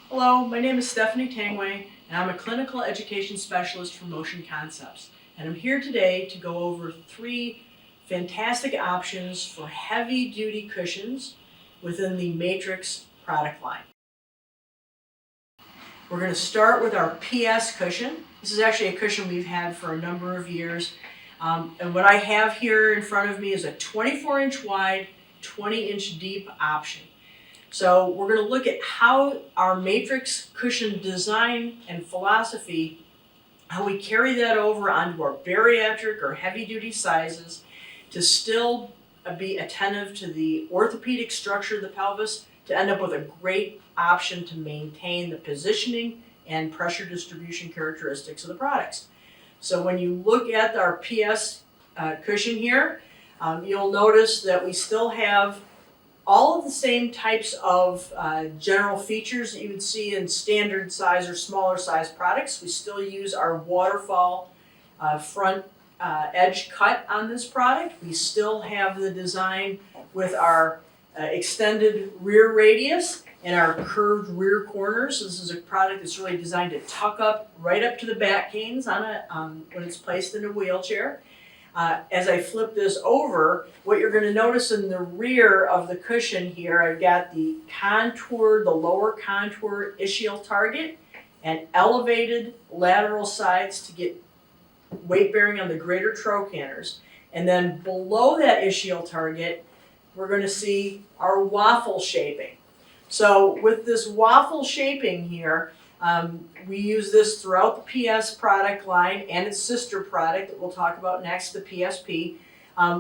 Hello, my name is Stephanie Tangway, and I'm a clinical education specialist for Motion Concepts. And I'm here today to go over 3 fantastic options for heavy-duty cushions within the Matrx product line. We're going to start with our PS cushion. This is actually a cushion we've had for a number of years. And what I have here in front of me is a 24-inch wide, 20-inch deep option. So we're going to look at how our Matrx cushion design and philosophy, how we carry that over onto our bariatric or heavy-duty sizes to still be attentive to the orthopedic structure of the pelvis to end up with a great option to maintain the positioning and pressure distribution characteristics of the products. So when you look at our PS cushion here, you'll notice that we still have all of the same types of general features that you would see in standard size or smaller size products. We still use our waterfall front edge cut on this product. We still have the design with our extended rear radius and our curved rear corners. This is a product that's really designed to tuck up right up to the back canes when it's placed in a wheelchair. As I flip this over, what you're going to notice in the rear of the cushion here, I've got the lower contour ischial target and elevated lateral sides to get weight bearing on the greater trochanters. And then below that ischial target, we're going to see our waffle shaping. So with this waffle shaping here, we use this throughout the PS product line and its sister product that we'll talk about next, the PSP.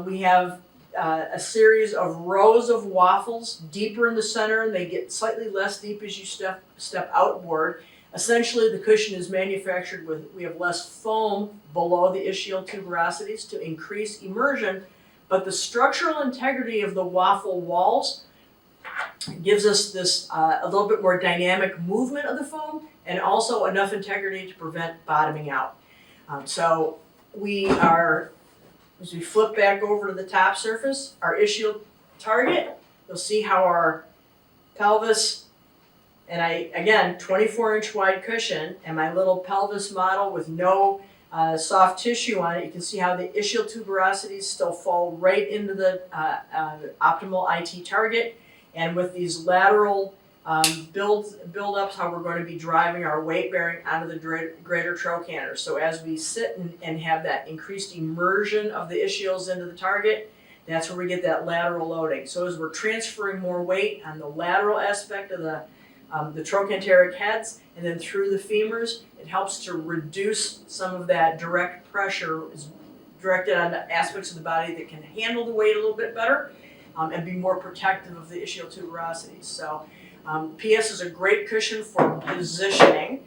We have a series of rows of waffles deeper in the center, and they get slightly less deep as you step outboard. Essentially, the cushion is manufactured we have less foam below the ischial tuberosities to increase immersion, but the structural integrity of the waffle walls gives us this a little bit more dynamic movement of the foam and also enough integrity to prevent bottoming out. So as we flip back over to the top surface, our ischial target, you'll see how our pelvis, and again, 24-inch wide cushion, and my little pelvis model with no soft tissue on it, you can see how the ischial tuberosities still fall right into the optimal IT target. And with these lateral build-ups, how we're going to be driving our weight bearing onto the greater trochanters. So as we sit and have that increased immersion of the ischials into the target, that's where we get that lateral loading. So as we're transferring more weight on the lateral aspect of the trochanteric heads and then through the femurs, it helps to reduce some of that direct pressure, is directed on the aspects of the body that can handle the weight a little bit better. And be more protective of the ischial tuberosities. So PS is a great cushion for positioning.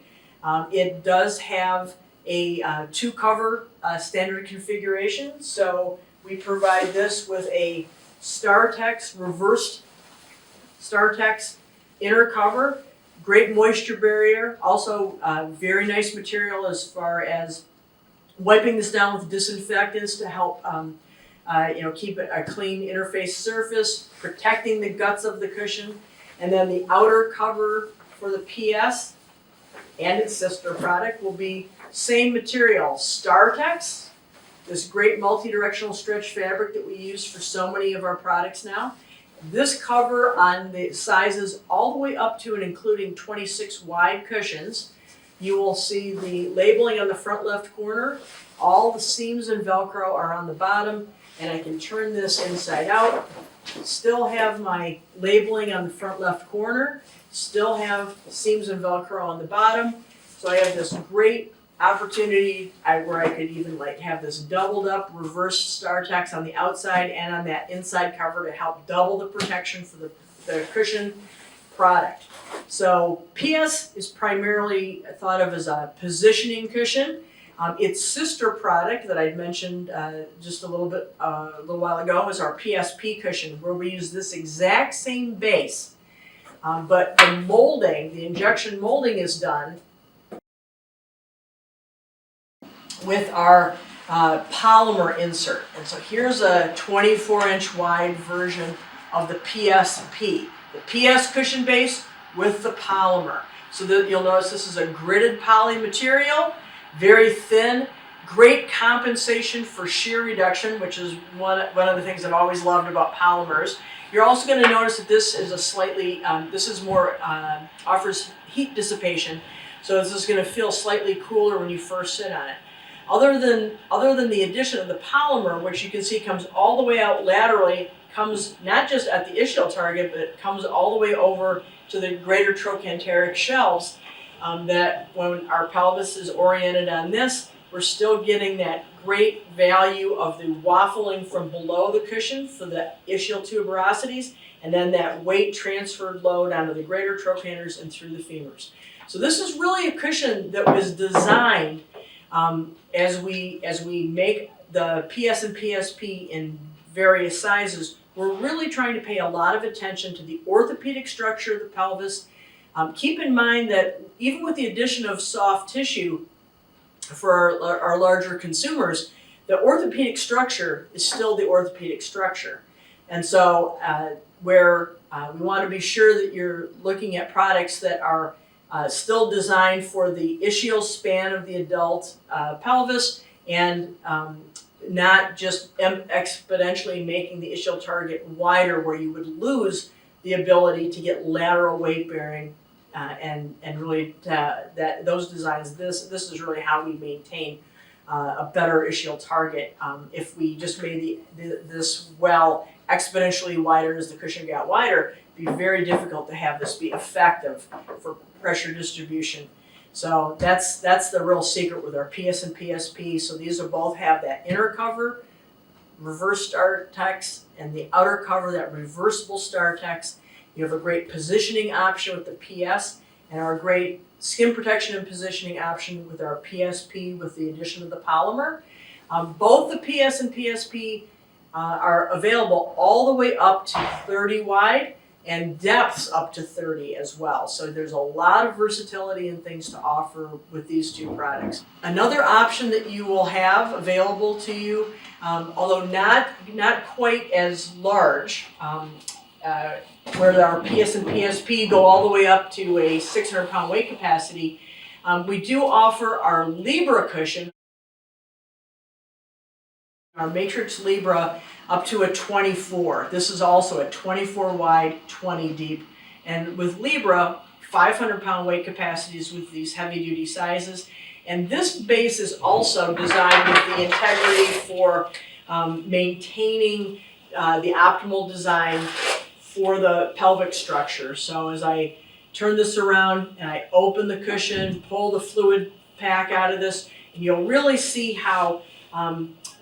It does have a 2-cover standard configuration. So we provide this with a reversed StarTex inner cover, great moisture barrier, also very nice material as far as wiping this down with disinfectants to help keep it a clean interface surface, protecting the guts of the cushion. And then the outer cover for the PS and its sister product will be same material, StarTex, this great multi-directional stretch fabric that we use for so many of our products now. This cover on the sizes all the way up to and including 26 wide cushions. You will see the labeling on the front left corner. All the seams and Velcro are on the bottom. And I can turn this inside out, still have my labeling on the front left corner, still have seams and Velcro on the bottom. So I have this great opportunity where I could even have this doubled up reverse StarTex on the outside and on that inside cover to help double the protection for the cushion product. So PS is primarily thought of as a positioning cushion. Its sister product that I'd mentioned just a little while ago is our PSP cushion, where we use this exact same base, but the injection molding is done with our polymer insert. And so here's a 24-inch wide version of the PSP, the PS cushion base with the polymer. So that you'll notice this is a gridded poly material, very thin, great compensation for shear reduction, which is one of the things I've always loved about polymers. You're also going to notice that this is a slightly, this is more, offers heat dissipation. So this is going to feel slightly cooler when you first sit on it. Other than the addition of the polymer, which you can see comes all the way out laterally, comes not just at the ischial target, but it comes all the way over to the greater trochanteric shelves, that when our pelvis is oriented on this, we're still getting that great value of the waffling from below the cushion for the ischial tuberosities, and then that weight transferred load onto the greater trochanters and through the femurs. So this is really a cushion that was designed as we make the PS and PSP in various sizes. We're really trying to pay a lot of attention to the orthopedic structure of the pelvis. Keep in mind that even with the addition of soft tissue for our larger consumers, the orthopedic structure is still the orthopedic structure. And so where we want to be sure that you're looking at products that are still designed for the ischial span of the adult pelvis, and not just exponentially making the ischial target wider, where you would lose the ability to get lateral weight bearing, and really that those designs. This is really how we maintain a better ischial target. If we just made this well exponentially wider as the cushion got wider, it'd be very difficult to have this be effective for pressure distribution. So that's the real secret with our PS and PSP. So these will both have that inner cover, reverse Startex, and the outer cover, that reversible Startex. You have a great positioning option with the PS, and our great skin protection and positioning option with our PSP with the addition of the polymer. Both the PS and PSP are available all the way up to 30 wide, and depths up to 30 as well. So there's a lot of versatility and things to offer with these two products. Another option that you will have available to you, although not quite as large, where our PS and PSP go all the way up to a 600-pound weight capacity, we do offer our Libra cushion, our Matrx Libra, up to a 24. This is also a 24 wide, 20 deep. And with Libra, 500-pound weight capacities with these heavy-duty sizes. And this base is also designed with the integrity for maintaining the optimal design for the pelvic structure. So as I turn this around and I open the cushion, pull the fluid pack out of this, and you'll really see how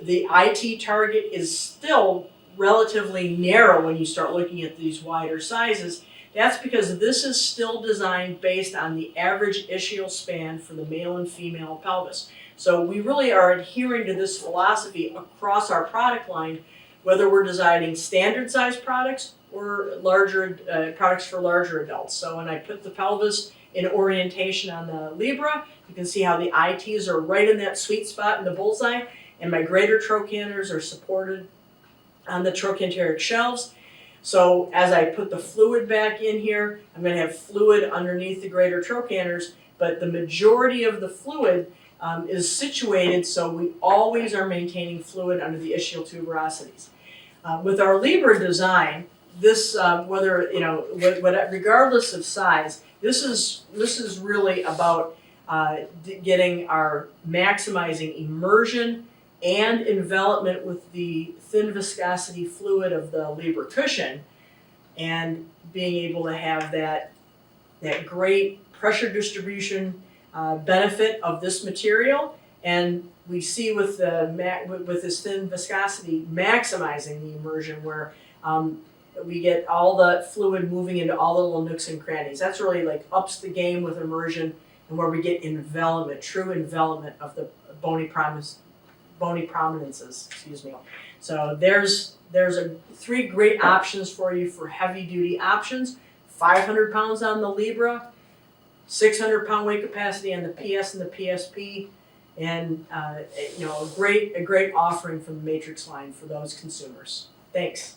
the IT target is still relatively narrow when you start looking at these wider sizes. That's because this is still designed based on the average ischial span for the male and female pelvis. So we really are adhering to this philosophy across our product line, whether we're designing standard size products or larger products for larger adults. So when I put the pelvis in orientation on the Libra, you can see how the ITs are right in that sweet spot in the bullseye, and my greater trochanters are supported on the trochanteric shelves. So as I put the fluid back in here, I'm going to have fluid underneath the greater trochanters, but the majority of the fluid is situated so we always are maintaining fluid under the ischial tuberosities. With our Libra design, this regardless of size, this is really about getting our maximizing immersion and envelopment with the thin viscosity fluid of the Libra cushion, and being able to have that great pressure distribution benefit of this material. And we see with this thin viscosity maximizing the immersion, where we get all the fluid moving into all the little nooks and crannies. That's really like ups the game with immersion, and where we get envelopment, true envelopment of the bony prominences. Excuse me. So there's three great options for you for heavy duty options: 500 pounds on the Libra, 600-pound weight capacity on the PS and the PSP, and a great offering from the Matrx line for those consumers. Thanks.